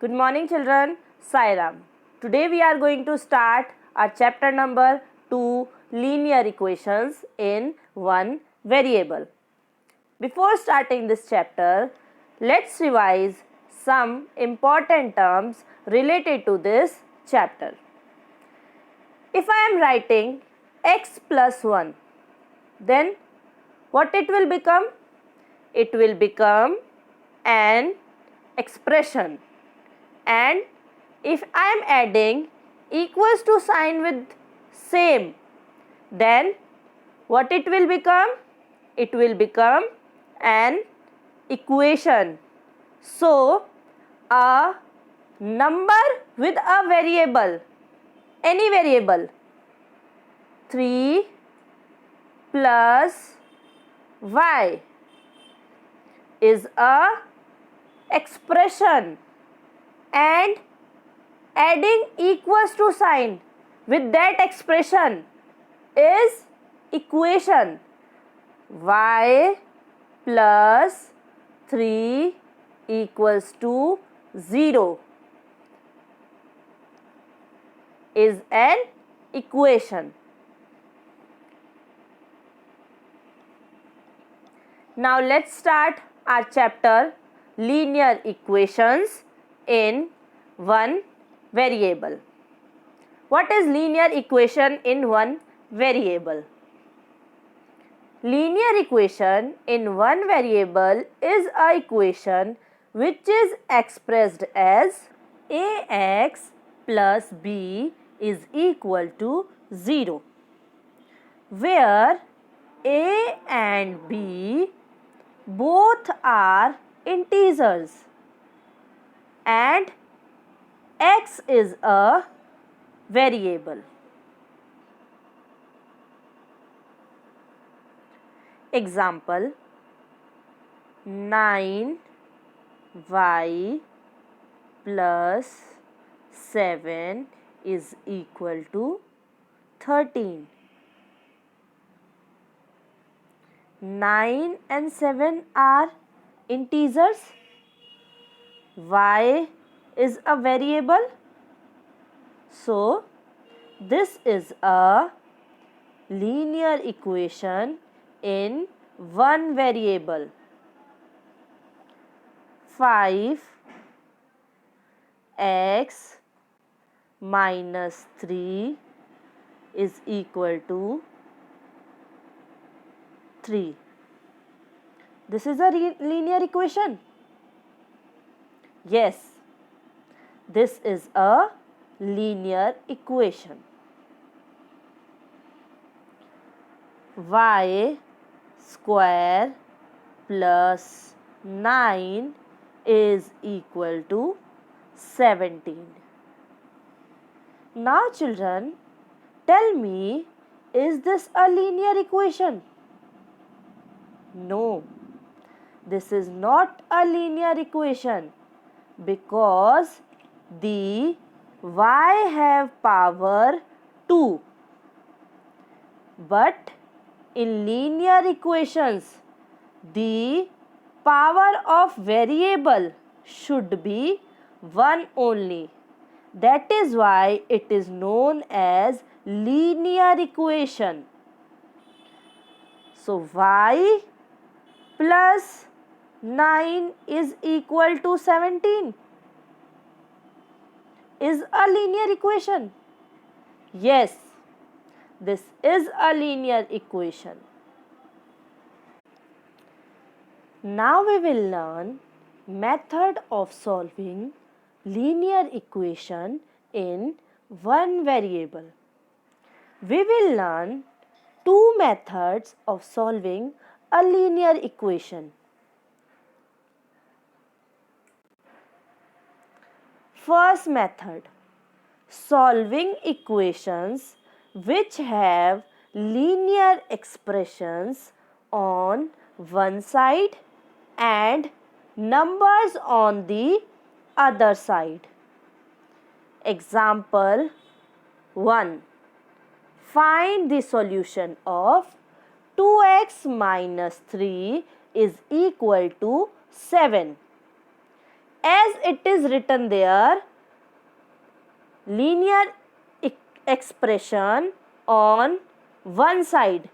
Good morning children, Sai Ram. Today we are going to start our chapter number 2, linear equations in one variable. Before starting this chapter, let's revise some important terms related to this chapter. If I am writing x plus 1, then what it will become? It will become an expression. And if I am adding equals to sign with same, then what it will become? It will become an equation. So, a number with a variable, any variable, 3 plus y is a expression, and adding equals to sign with that expression is equation. Y plus 3 equals to 0 is an equation. Now let's start our chapter linear equations in one variable. What is linear equation in one variable? Linear equation in one variable is a equation which is expressed as ax plus b is equal to 0, where a and b both are integers and x is a variable. Example: 9y plus 7 is equal to 13. 9 and 7 are integers. Y is a variable. So, this is a linear equation in one variable. 5x minus 3 is equal to 3. This is a linear equation. Yes, this is a linear equation. Y square plus 9 is equal to 17. Now children, tell me, is this a linear equation? No, this is not a linear equation, because the y have power 2. But in linear equations, the power of variable should be 1 only. That is why it is known as linear equation. So, y plus 9 is equal to 17 is a linear equation. Yes, this is a linear equation. Now we will learn method of solving linear equation in one variable. We will learn two methods of solving a linear equation. First method, solving equations which have linear expressions on one side and numbers on the other side. Example 1. Find the solution of 2x minus 3 is equal to 7. as it is written there, linear expression on one side.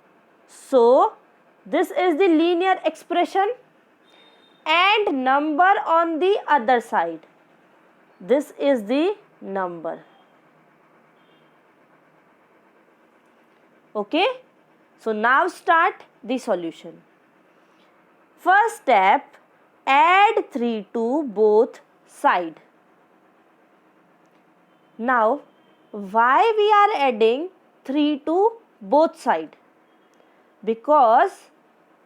So this is the linear expression and number on the other side. This is the number. Okay. So now start the solution. First step, add 3 to both sides. Now, why we are adding 3 to both sides? Because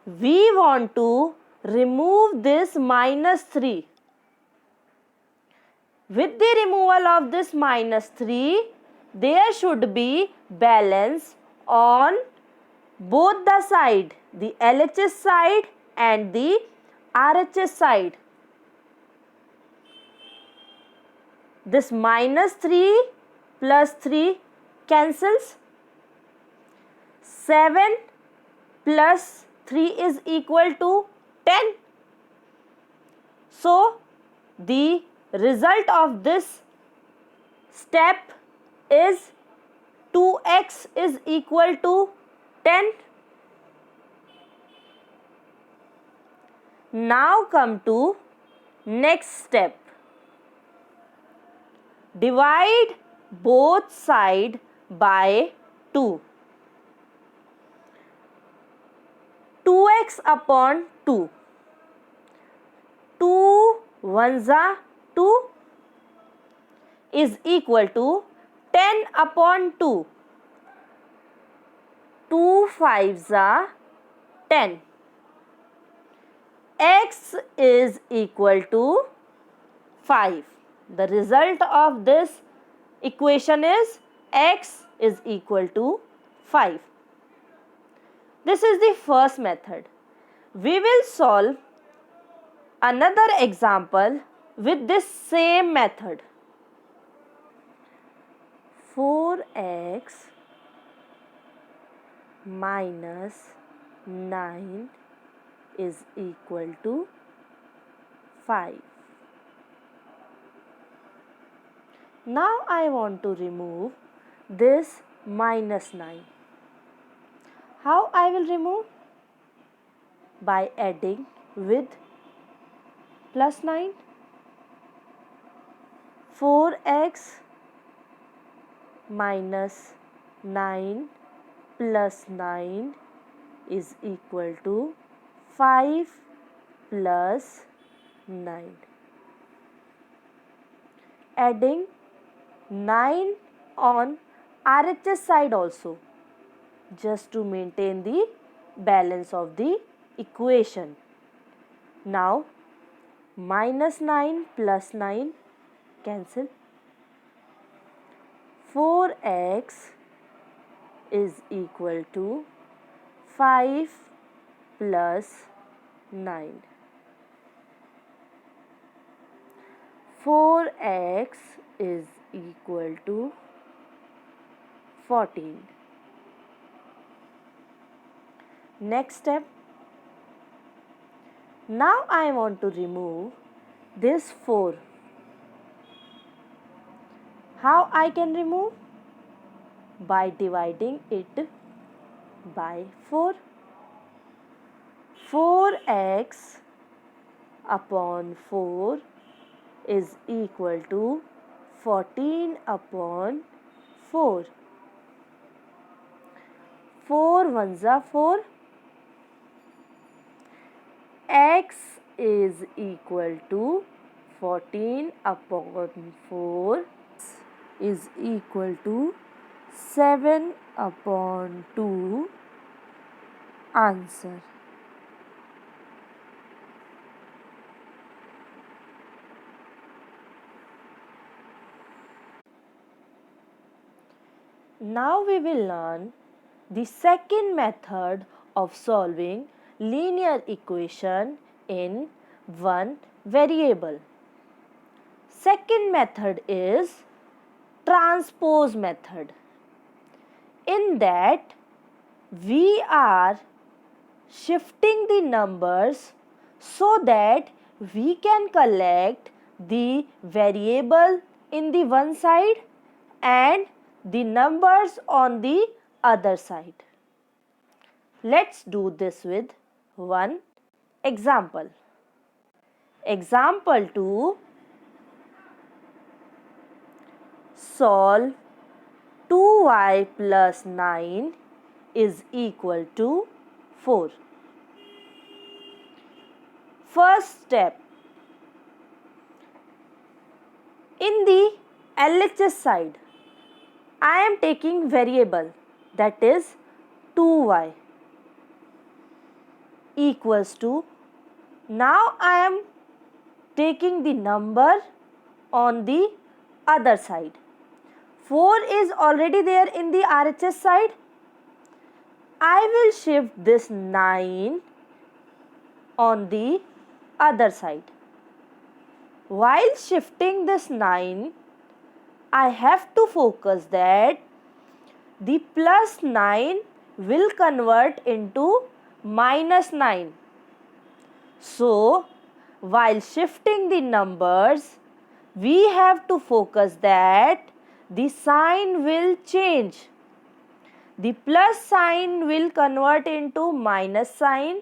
we want to remove this minus 3. With the removal of this minus 3, there should be balance on both the side, the LHS side and the RHS side. This minus 3 plus 3 cancels. 7 plus 3 is equal to 10. So, the result of this step is 2x is equal to 10. Now come to next step. Divide both sides by 2. 2x upon 2. 2 ones are 2 is equal to 10 upon 2. 2 fives are 10. X is equal to 5. The result of this equation is x is equal to 5. This is the first method. We will solve another example with this same method. 4x minus 9 is equal to 5. Now I want to remove this minus 9. How I will remove? By adding with plus 9. 4x minus 9 plus 9 is equal to 5 plus 9. Adding 9 on RHS side also, just to maintain the balance of the equation. Now minus 9 plus 9 cancel. 4x is equal to 5 plus 9. 4x is equal to 14. Next step. Now I want to remove this 4. How I can remove? By dividing it by 4. 4x upon 4 is equal to 14 upon 4. 4 ones are 4. X is equal to 14 upon 4 is equal to 7 upon 2. Answer. Now we will learn the second method of solving linear equation in one variable. Second method is transpose method. In that we are shifting the numbers so that we can collect the variable in the one side and the numbers on the other side. Let's do this with one example. Example 2. Solve 2y plus 9 is equal to 4. First step. In the LHS side, I am taking variable, that is 2y equals to, now I am taking the number on the other side. 4 is already there in the RHS side. I will shift this 9 on the other side. While shifting this 9, I have to focus that the plus 9 will convert into minus 9. So, while shifting the numbers, we have to focus that the sign will change. The plus sign will convert into minus sign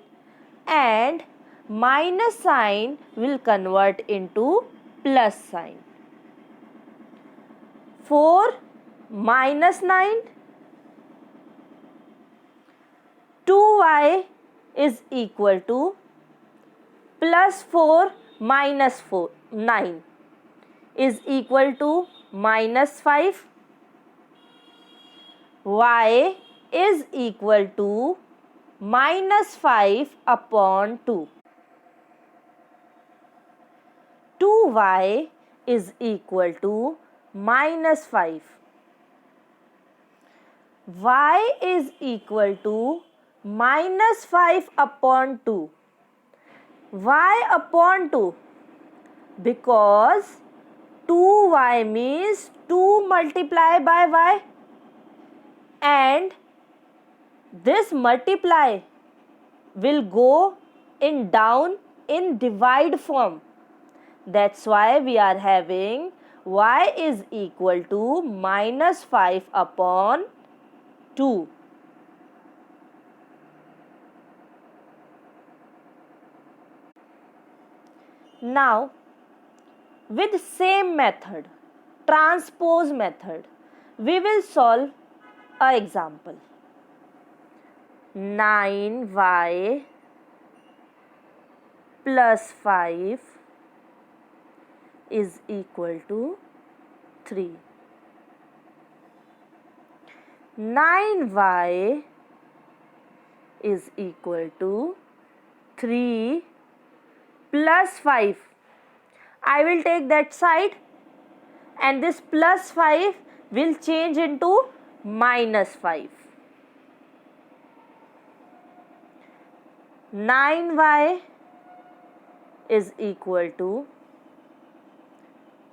and minus sign will convert into plus sign. 4 minus 9, 2y is equal to plus 4 minus 9 is equal to minus 5. Y is equal to minus 5 upon 2. 2y is equal to minus 5. Y is equal to minus 5 upon 2. Y upon 2 because 2y means 2 multiplied by y, and this multiply will go in down in divide form. That's why we are having y is equal to minus 5 upon 2. Now, with same method, transpose method, we will solve an example. 9y plus 5 is equal to 3. 9y is equal to 3 plus 5. I will take that side and this plus 5 will change into minus 5. 9y is equal to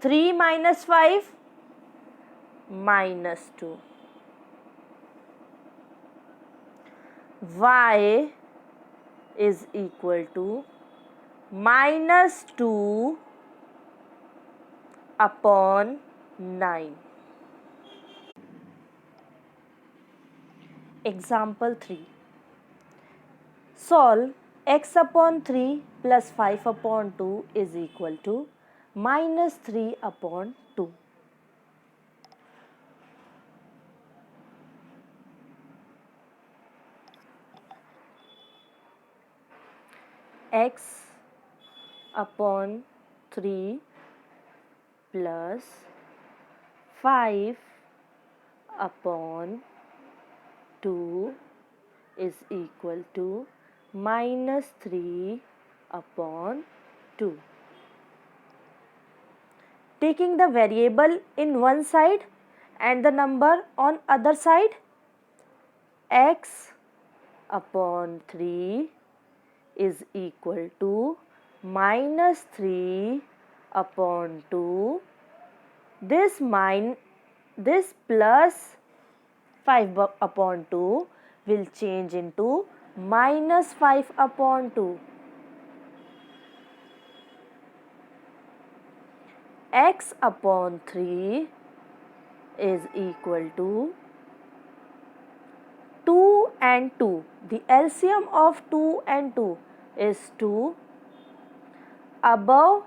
3 minus 5 minus 2. Y is equal to minus 2 upon 9. Example 3. Solve x upon 3 plus 5 upon 2 is equal to minus 3 upon 2. X upon 3 plus 5 upon 2 is equal to minus 3 upon 2. Taking the variable in one side and the number on other side, x upon 3 is equal to minus 3 upon 2. This plus 5 upon 2 will change into minus 5 upon 2. x upon 3 is equal to 2 and 2. The LCM of 2 and 2 is 2. Above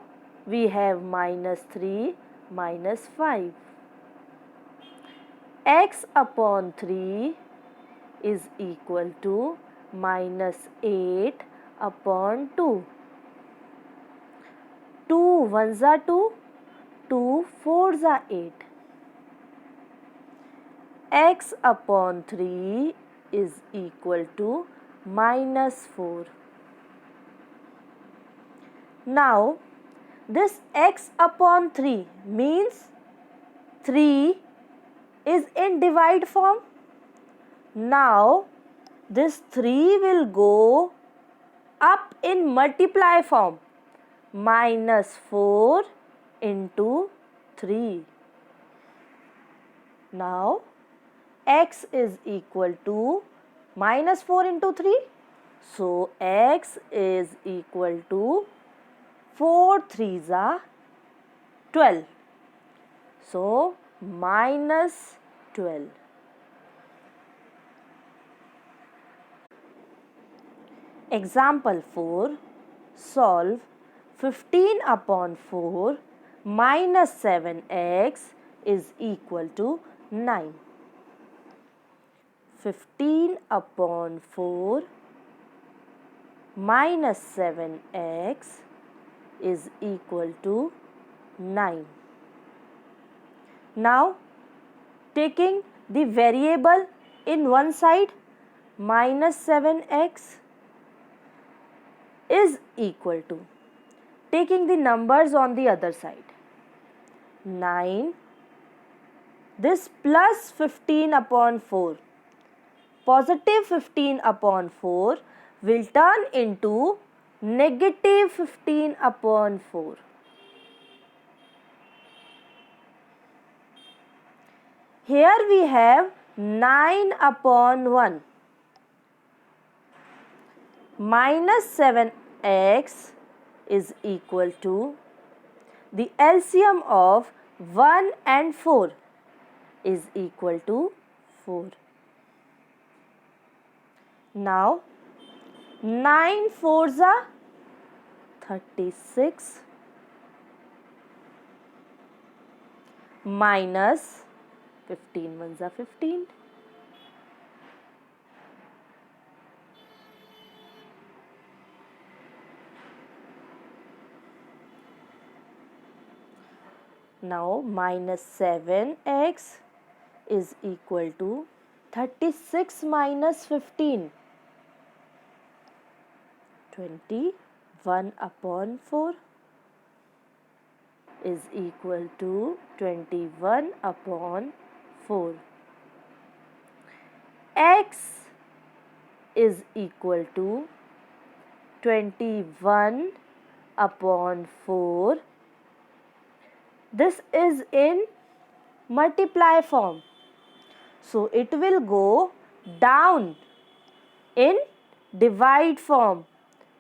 we have minus 3 minus 5. X upon 3 is equal to minus 8 upon 2. 2 ones are 2, 2 fours are 8. X upon 3 is equal to minus 4. Now, this x upon 3 means 3 is in divide form. Now, this 3 will go up in multiply form. Minus 4 into 3. Now, x is equal to minus 4 into 3. So, x is equal to 4 3s are 12. So, minus 12. Example 4. Solve 15 upon 4 minus 7x is equal to 9. 15 upon 4 minus 7x is equal to 9. Now, taking the variable in one side, minus 7x is equal to taking the numbers on the other side. 9, this plus 15 upon 4, positive 15 upon 4 will turn into negative 15 upon 4. Here we have 9 upon 1. Minus 7x is equal to the LCM of 1 and 4 is equal to 4. Now, 9 fours are 36 minus 15 ones are 15. Now, minus 7x is equal to 36 minus 15. 21 upon 4 is equal to 21 upon 4. X is equal to 21 upon 4. This is in multiply form. So, it will go down in divide form.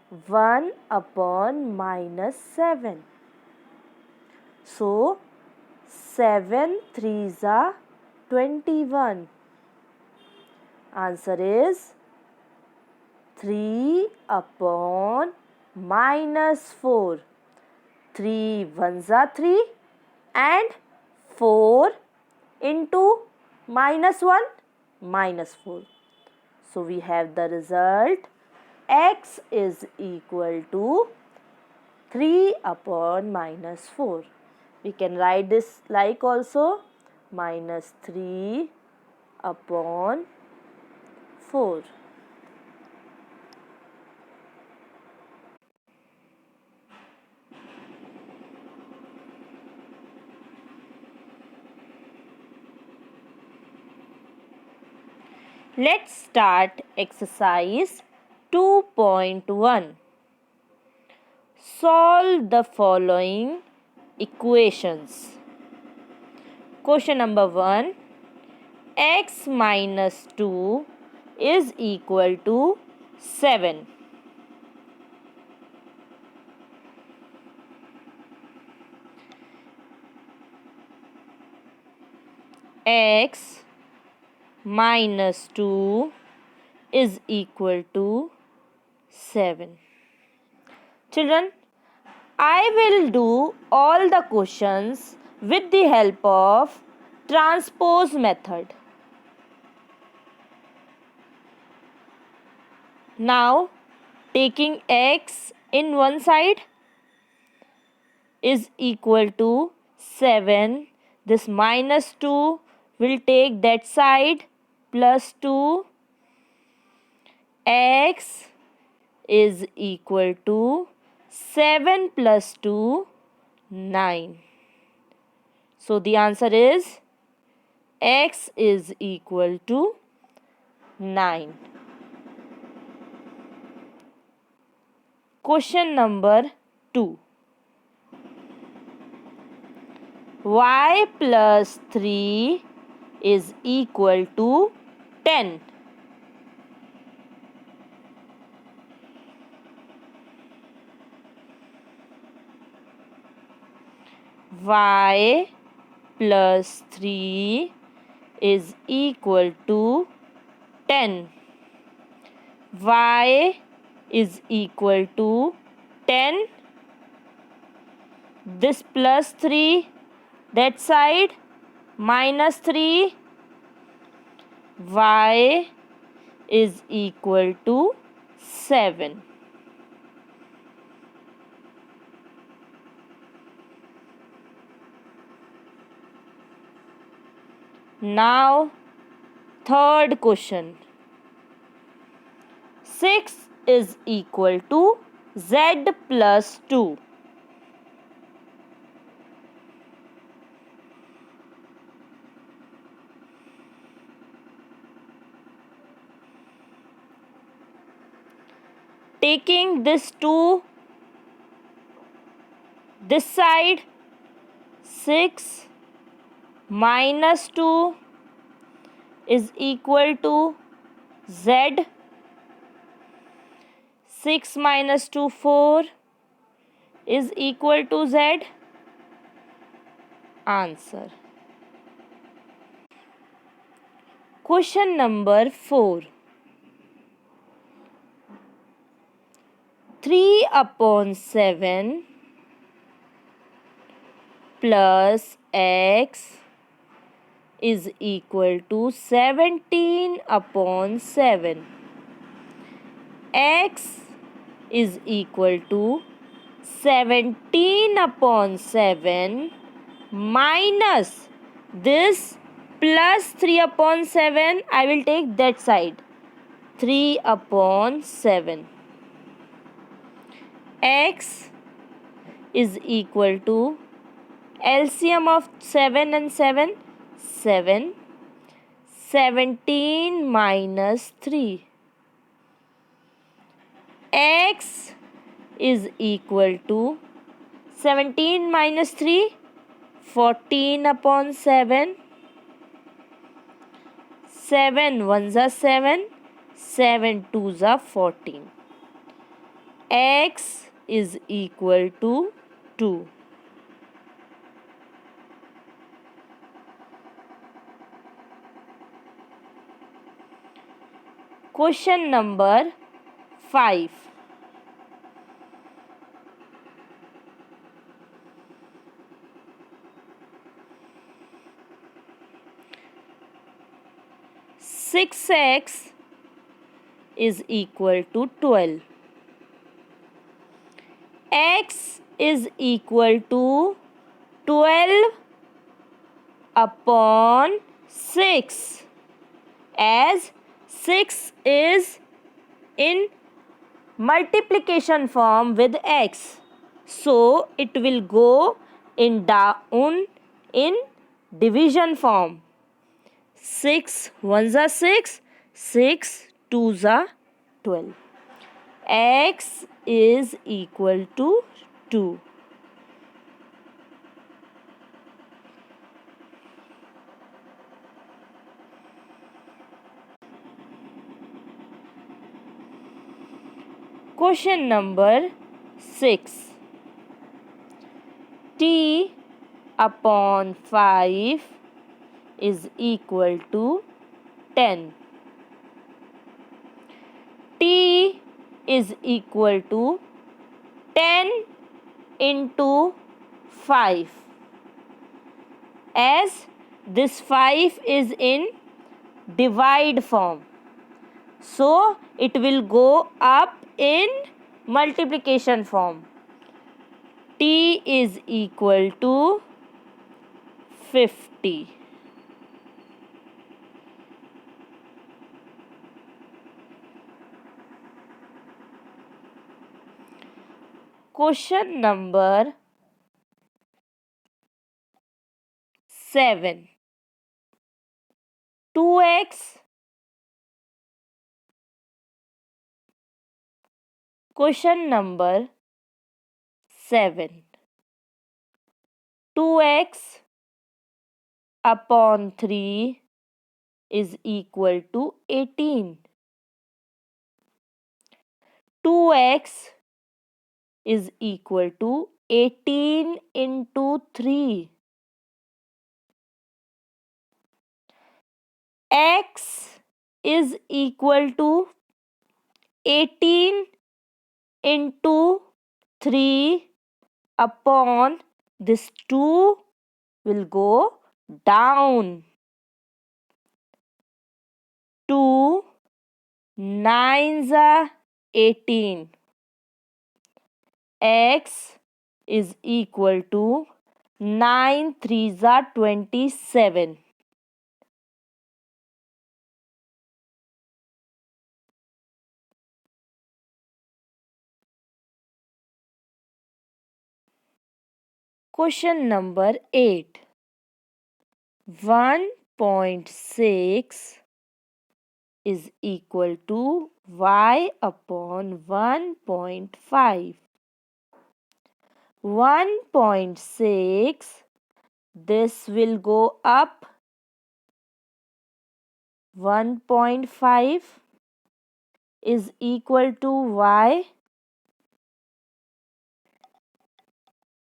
1 upon minus 7. So, 7 3s are 21. Answer is 3 upon minus 4. 3 ones are 3 and 4 into minus 1 minus 4. So, we have the result x is equal to 3 upon minus 4. We can write this like also minus 3 upon 4. Let's start exercise 2.1. Solve the following equations. Question number 1. X minus 2 is equal to 7. x minus 2 is equal to 7. Children, I will do all the questions with the help of transpose method. Now, taking x in one side is equal to 7. This minus 2 will take that side, plus 2. X is equal to 7 plus 2, 9. So the answer is x is equal to 9. Question number 2. Y plus 3 is equal to 10. Y plus 3 is equal to 10. Y is equal to 10. This plus 3, that side minus 3. Y is equal to 7. Now, third question. 6 is equal to z plus 2. Taking this 2 this side, 6 minus 2 is equal to z. 6 minus 2, 4 is equal to z. Answer. Question number 4. 3 upon 7 plus x is equal to 17 upon 7. X is equal to 17 upon 7 minus this plus 3 upon 7. I will take that side. 3 upon 7. X is equal to LCM of 7 and 7. 7. 17 minus 3. X is equal to 17 minus 3. 14 upon 7. 7 ones are 7. 7 twos are 14. X is equal to 2. Question number 5. 6x is equal to 12. X is equal to 12 upon 6, as 6 is in multiplication form with x, so it will go in down in division form. 6 ones are 6, 6 twos are 12. X is equal to 2. Question number 6. T upon 5 is equal to 10. T is equal to 10 into 5. As this 5 is in divide form, so it will go up in multiplication form. T is equal to 50. Question number 7. 2x. Question number 7. 2x upon 3 is equal to 18. 2x is equal to 18 into 3. X is equal to 18 into 3 upon this 2 will go down. 2 9s are 18. X is equal to 9 3s are 27. Question number 8. 1.6 is equal to y upon 1.5. 1.6, this will go up. 1.5 is equal to y.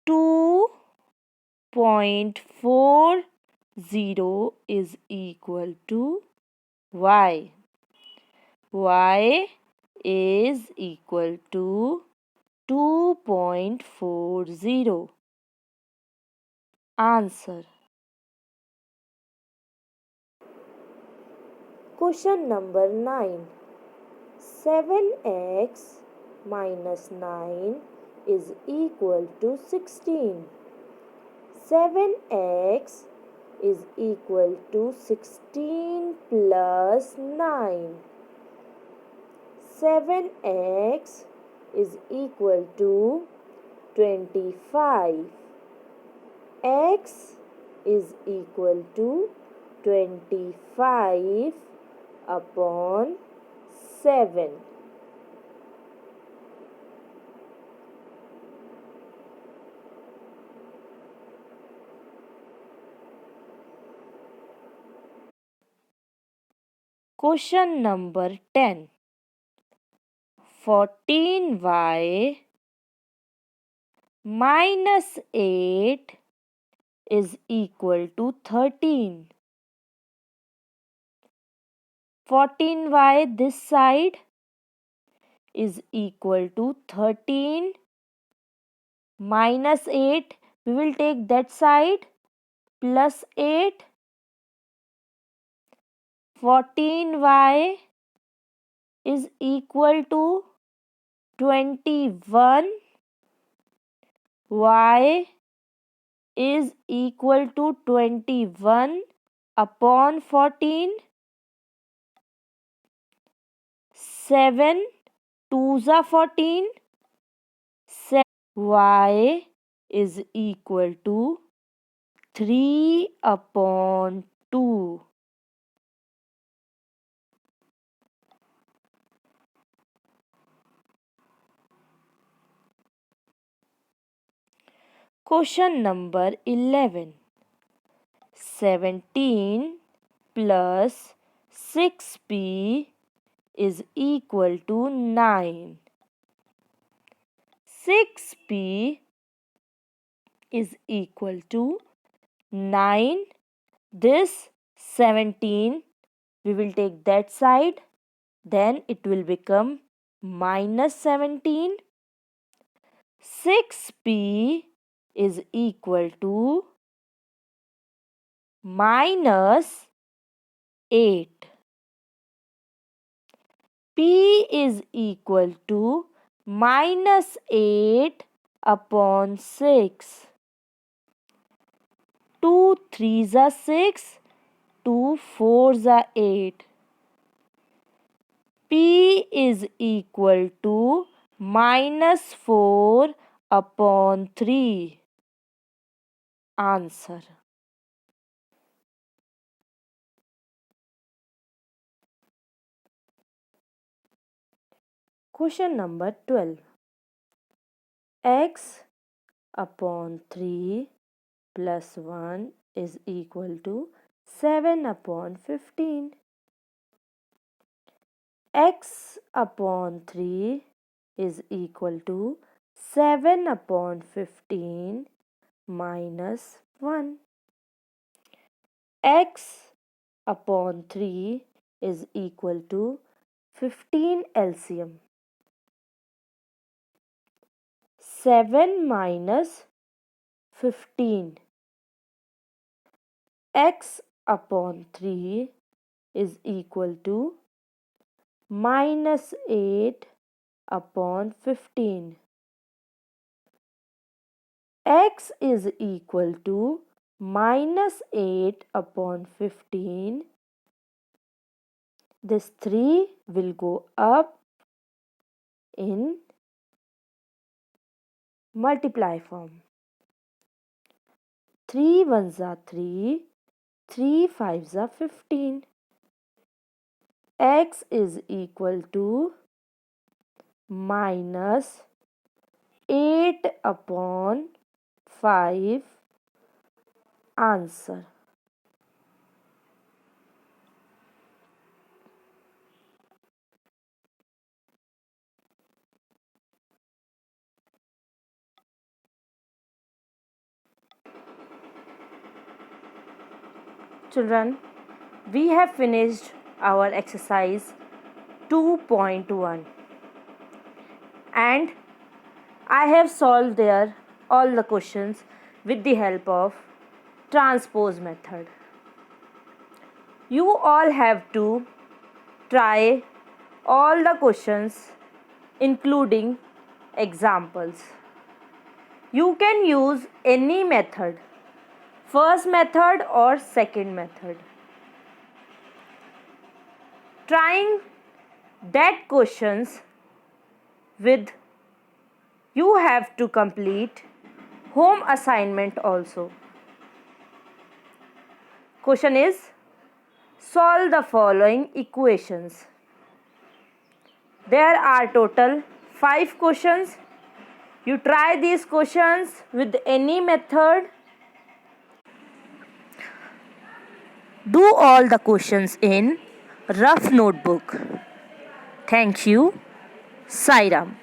2.40 is equal to y. Y is equal to 2.40. Answer. Question number 9. 7x minus 9 is equal to 16. 7x is equal to 16 plus 9. 7x is equal to 25. X is equal to 25 upon 7. Question number 10. 14y minus 8 is equal to 13. 14y this side is equal to 13 minus 8. We will take that side plus 8. 14y is equal to 21. Y is equal to 21 upon 14. 7 2s are 14. 7 y is equal to 3 upon 2. Question number 11. 17 plus 6p is equal to 9. 6p is equal to 9. This 17, we will take that side, then it will become minus 17. 6p is equal to minus 8. P is equal to minus 8 upon 6. 2 3s are 6, 2 4s are 8. P is equal to minus 4 upon 3. Answer. Question number 12. X upon 3 plus 1 is equal to 7 upon 15. X upon 3 is equal to 7 upon 15 minus 1. X upon 3 is equal to 15 LCM. 7 minus 15. X upon 3 is equal to minus 8 upon 15. X is equal to minus 8 upon 15. This 3 will go up in multiply form. 3 1s are 3, 3 5s are 15. X is equal to minus 8 upon 5. Answer. Children, we have finished our exercise 2.1 and I have solved there all the questions with the help of transpose method. You all have to try all the questions including examples. You can use any method, first method or second method. Trying that questions with you have to complete home assignment also. Question is, solve the following equations. There are total 5 questions. You try these questions with any method. Do all the questions in rough notebook. Thank you. Sai Ram.